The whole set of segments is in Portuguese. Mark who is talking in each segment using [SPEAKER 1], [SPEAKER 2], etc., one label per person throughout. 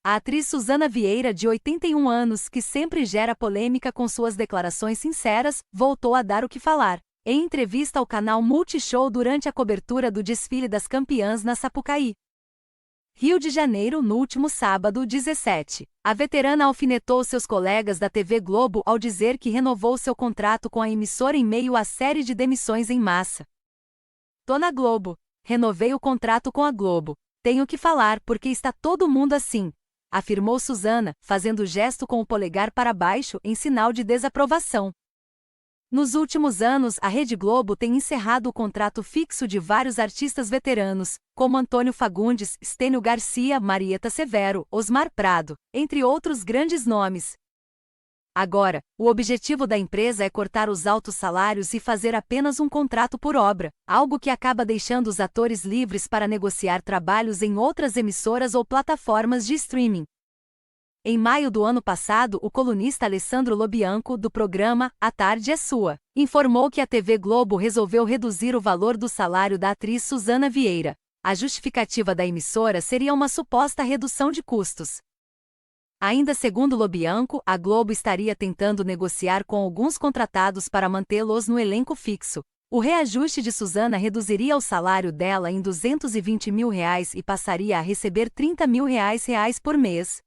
[SPEAKER 1] A atriz Suzana Vieira, de 81 anos, que sempre gera polêmica com suas declarações sinceras, voltou a dar o que falar. Em entrevista ao canal Multishow durante a cobertura do desfile das campeãs na Sapucaí, Rio de Janeiro, no último sábado, 17, a veterana alfinetou seus colegas da TV Globo ao dizer que renovou seu contrato com a emissora em meio à série de demissões em massa. "Tô na Globo. Renovei o contrato com a Globo. Tenho que falar porque está todo mundo assim", afirmou Suzana, fazendo gesto com o polegar para baixo em sinal de desaprovação. Nos últimos anos, a Rede Globo tem encerrado o contrato fixo de vários artistas veteranos, como Antônio Fagundes, Stênio Garcia, Marieta Severo, Osmar Prado, entre outros grandes nomes. Agora, o objetivo da empresa é cortar os altos salários e fazer apenas um contrato por obra, algo que acaba deixando os atores livres para negociar trabalhos em outras emissoras ou plataformas de streaming. Em maio do ano passado, o colunista Alessandro Lobianco, do programa A Tarde é Sua, informou que a TV Globo resolveu reduzir o valor do salário da atriz Suzana Vieira. A justificativa da emissora seria uma suposta redução de custos. Ainda segundo Lobianco, a Globo estaria tentando negociar com alguns contratados para mantê-los no elenco fixo. O reajuste de Suzana reduziria o salário dela em R$220 mil e passaria a receber R$30 mil por mês.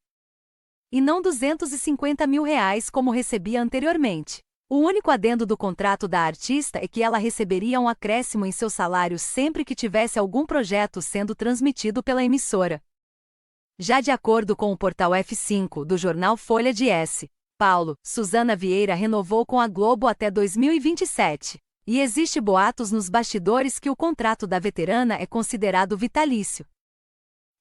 [SPEAKER 1] E não R$250 mil como recebia anteriormente. O único adendo do contrato da artista é que ela receberia um acréscimo em seu salário sempre que tivesse algum projeto sendo transmitido pela emissora. Já de acordo com o portal F5 do jornal Folha de S. Paulo, Suzana Vieira renovou com a Globo até 2027. E existe boatos nos bastidores que o contrato da veterana é considerado vitalício.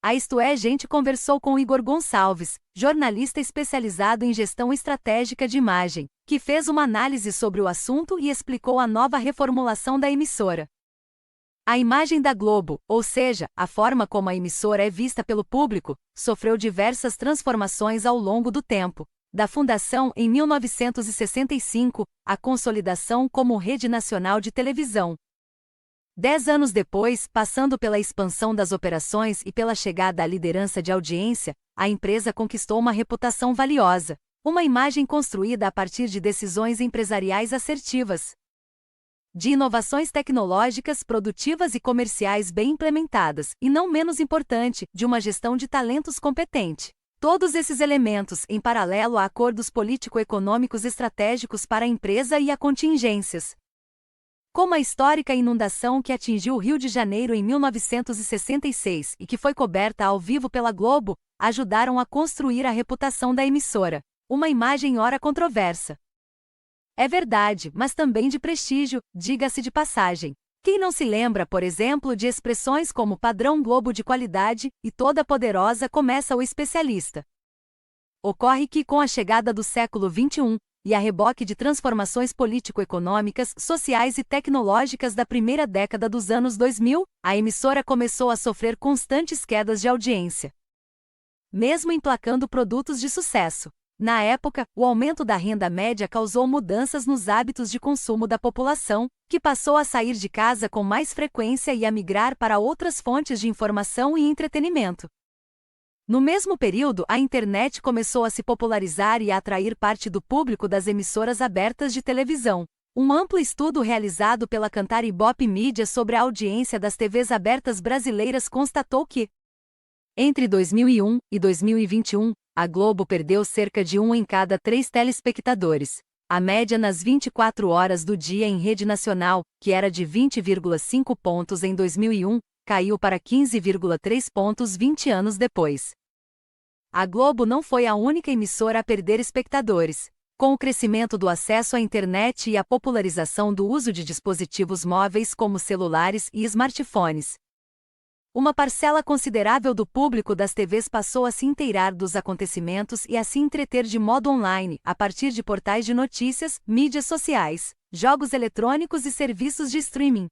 [SPEAKER 1] A Isto É Gente conversou com Igor Gonçalves, jornalista especializado em gestão estratégica de imagem, que fez uma análise sobre o assunto e explicou a nova reformulação da emissora. A imagem da Globo, ou seja, a forma como a emissora é vista pelo público, sofreu diversas transformações ao longo do tempo. Da fundação em 1965, à consolidação como rede nacional de televisão. 10 anos depois, passando pela expansão das operações e pela chegada à liderança de audiência, a empresa conquistou uma reputação valiosa, uma imagem construída a partir de decisões empresariais assertivas, de inovações tecnológicas, produtivas e comerciais bem implementadas, e não menos importante, de uma gestão de talentos competente. Todos esses elementos, em paralelo a acordos político-econômicos estratégicos para a empresa e a contingências, como a histórica inundação que atingiu o Rio de Janeiro em 1966 e que foi coberta ao vivo pela Globo, ajudaram a construir a reputação da emissora, uma imagem ora controversa. É verdade, mas também de prestígio, diga-se de passagem. Quem não se lembra, por exemplo, de expressões como padrão Globo de qualidade e toda poderosa começa o especialista? Ocorre que, com a chegada do século XXI, e a reboque de transformações político-econômicas, sociais e tecnológicas da primeira década dos anos 2000, a emissora começou a sofrer constantes quedas de audiência, mesmo emplacando produtos de sucesso. Na época, o aumento da renda média causou mudanças nos hábitos de consumo da população, que passou a sair de casa com mais frequência e a migrar para outras fontes de informação e entretenimento. No mesmo período, a internet começou a se popularizar e a atrair parte do público das emissoras abertas de televisão. Um amplo estudo realizado pela Kantar Ibope Mídia sobre a audiência das TVs abertas brasileiras constatou que, entre 2001 e 2021, a Globo perdeu cerca de 1 em cada 3 telespectadores. A média nas 24 horas do dia em rede nacional, que era de 20,5 pontos em 2001, caiu para 15,3 pontos 20 anos depois. A Globo não foi a única emissora a perder espectadores. Com o crescimento do acesso à internet e a popularização do uso de dispositivos móveis como celulares e smartphones, uma parcela considerável do público das TVs passou a se inteirar dos acontecimentos e a se entreter de modo online, a partir de portais de notícias, mídias sociais, jogos eletrônicos e serviços de streaming.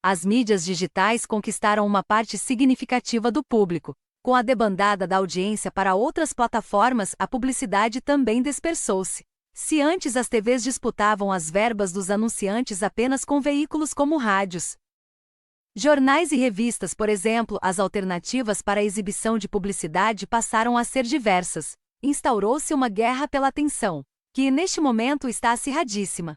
[SPEAKER 1] As mídias digitais conquistaram uma parte significativa do público. Com a debandada da audiência para outras plataformas, a publicidade também dispersou-se. Se antes as TVs disputavam as verbas dos anunciantes apenas com veículos como rádios, Jornais e revistas, por exemplo, as alternativas para a exibição de publicidade passaram a ser diversas. Instaurou-se uma guerra pela atenção, que neste momento está acirradíssima.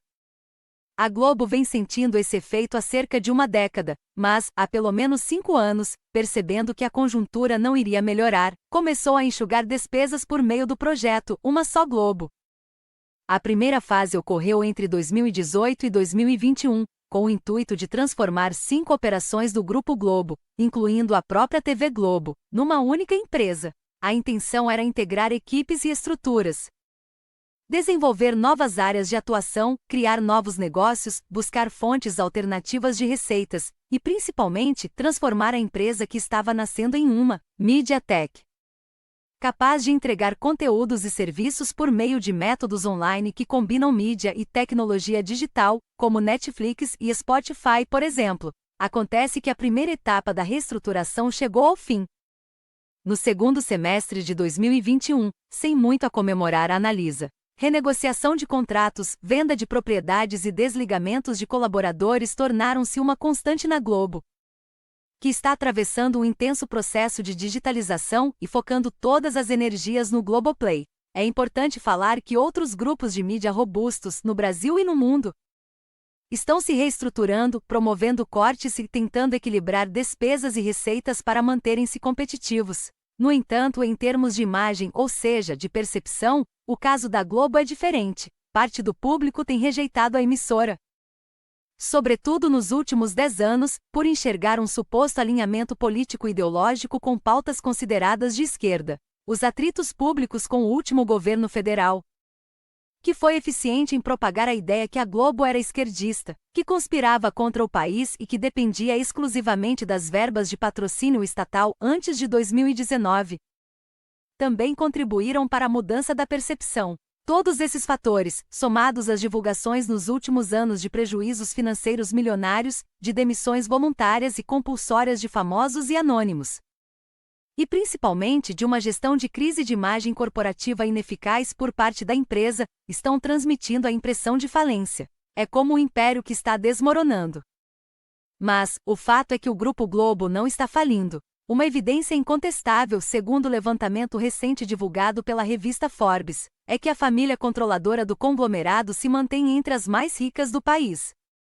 [SPEAKER 1] A Globo vem sentindo esse efeito há cerca de uma década, mas, há pelo menos 5 anos, percebendo que a conjuntura não iria melhorar, começou a enxugar despesas por meio do projeto Uma Só Globo. A primeira fase ocorreu entre 2018 e 2021, com o intuito de transformar 5 operações do Grupo Globo, incluindo a própria TV Globo, numa única empresa. A intenção era integrar equipes e estruturas, desenvolver novas áreas de atuação, criar novos negócios, buscar fontes alternativas de receitas e, principalmente, transformar a empresa que estava nascendo em uma MediaTek, capaz de entregar conteúdos e serviços por meio de métodos online que combinam mídia e tecnologia digital, como Netflix e Spotify, por exemplo. Acontece que a primeira etapa da reestruturação chegou ao fim. No segundo semestre de 2021, sem muito a comemorar, analisa. Renegociação de contratos, venda de propriedades e desligamentos de colaboradores tornaram-se uma constante na Globo, que está atravessando um intenso processo de digitalização e focando todas as energias no Globoplay. É importante falar que outros grupos de mídia robustos, no Brasil e no mundo, estão se reestruturando, promovendo cortes e tentando equilibrar despesas e receitas para manterem-se competitivos. No entanto, em termos de imagem, ou seja, de percepção, o caso da Globo é diferente. Parte do público tem rejeitado a emissora, sobretudo nos últimos 10 anos, por enxergar um suposto alinhamento político-ideológico com pautas consideradas de esquerda. Os atritos públicos com o último governo federal, que foi eficiente em propagar a ideia que a Globo era esquerdista, que conspirava contra o país e que dependia exclusivamente das verbas de patrocínio estatal antes de 2019, também contribuíram para a mudança da percepção. Todos esses fatores, somados às divulgações nos últimos anos de prejuízos financeiros milionários, de demissões voluntárias e compulsórias de famosos e anônimos, e principalmente de uma gestão de crise de imagem corporativa ineficaz por parte da empresa, estão transmitindo a impressão de falência. É como um império que está desmoronando. Mas, o fato é que o Grupo Globo não está falindo. Uma evidência incontestável, segundo o levantamento recente divulgado pela revista Forbes, é que a família controladora do conglomerado se mantém entre as mais ricas do país.